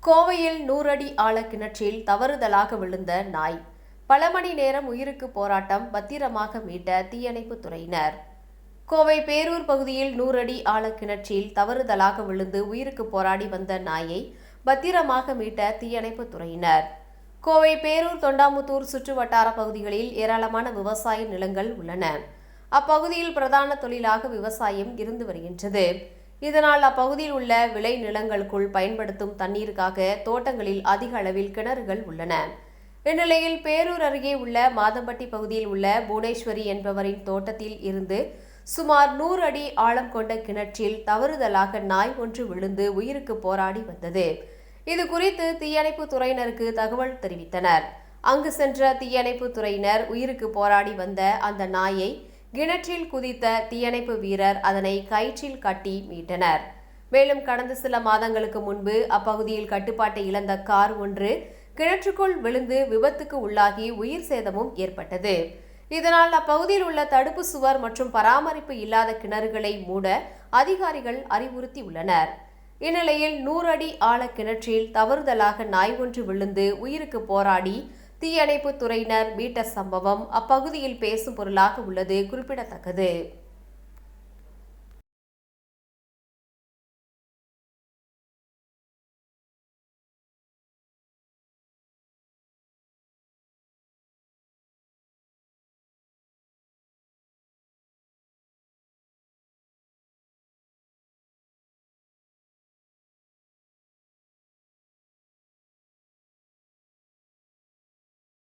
கோவையில் 100 அடி ஆழ கிணற்றில் தவறுதலாக விழுந்த நாய். பல மணி நேரம் உயிருக்கு போராட்டம், பத்திரமாக மீட்ட தீயணைப்புத் துறையினர். கோவை பேரூர் பகுதியில் 100 அடி ஆழ கிணற்றில் தவறுதலாக விழுந்து உயிருக்கு போராடி வந்த நாயை பத்திரமாக மீட்ட தீயணைப்புத் துறையினர். கோவை பேரூர் தொண்டாமுத்தூர் சுற்று வட்டார பகுதிகளில் ஏராளமான விவசாய நிலங்கள் உள்ளன. அப்பகுதியில் பிரதான தொழிலாக விவசாயம் இருந்து வருகின்றது. இதனால் அப்பகுதியில் உள்ள விளை நிலங்களுக்குள் பயன்படுத்தும் தண்ணீருக்காக தோட்டங்களில் அதிக அளவில் கிணறுகள் உள்ளன. இந்நிலையில் பேரூர் அருகே உள்ள மாதம்பட்டி பகுதியில் உள்ள புவனேஸ்வரி என்பவரின் தோட்டத்தில் இருந்து சுமார் 100 அடி ஆழம் கொண்ட கிணற்றில் தவறுதலாக நாய் ஒன்று விழுந்து உயிருக்கு போராடி வந்தது. இது குறித்து தீயணைப்பு துறையினருக்கு தகவல் தெரிவித்தனர். அங்கு சென்ற தீயணைப்பு துறையினர் உயிருக்கு போராடி வந்த அந்த நாயை கிணற்றில் குதித்த தீயணைப்பு வீரர் அதனை கயிற்றில் கட்டி மீட்டனர். மேலும் கடந்த சில மாதங்களுக்கு முன்பு அப்பகுதியில் கட்டுப்பாட்டை இழந்த கார் ஒன்று கிணற்றுக்குள் விழுந்து விபத்துக்கு உள்ளாகி உயிர் சேதமும் ஏற்பட்டது. இதனால் அப்பகுதியில் உள்ள தடுப்பு சுவர் மற்றும் பராமரிப்பு இல்லாத கிணறுகளை மூட அதிகாரிகள் அறிவுறுத்தியுள்ளனர். இந்நிலையில் 100 அடி ஆழ கிணற்றில் தவறுதலாக நாய் ஒன்று விழுந்து உயிருக்கு போராடி தீயணைப்பு துறையினர் மீட்ட சம்பவம் அப்பகுதியில் பேசும் பொருளாக உள்ளது குறிப்பிடத்தக்கது.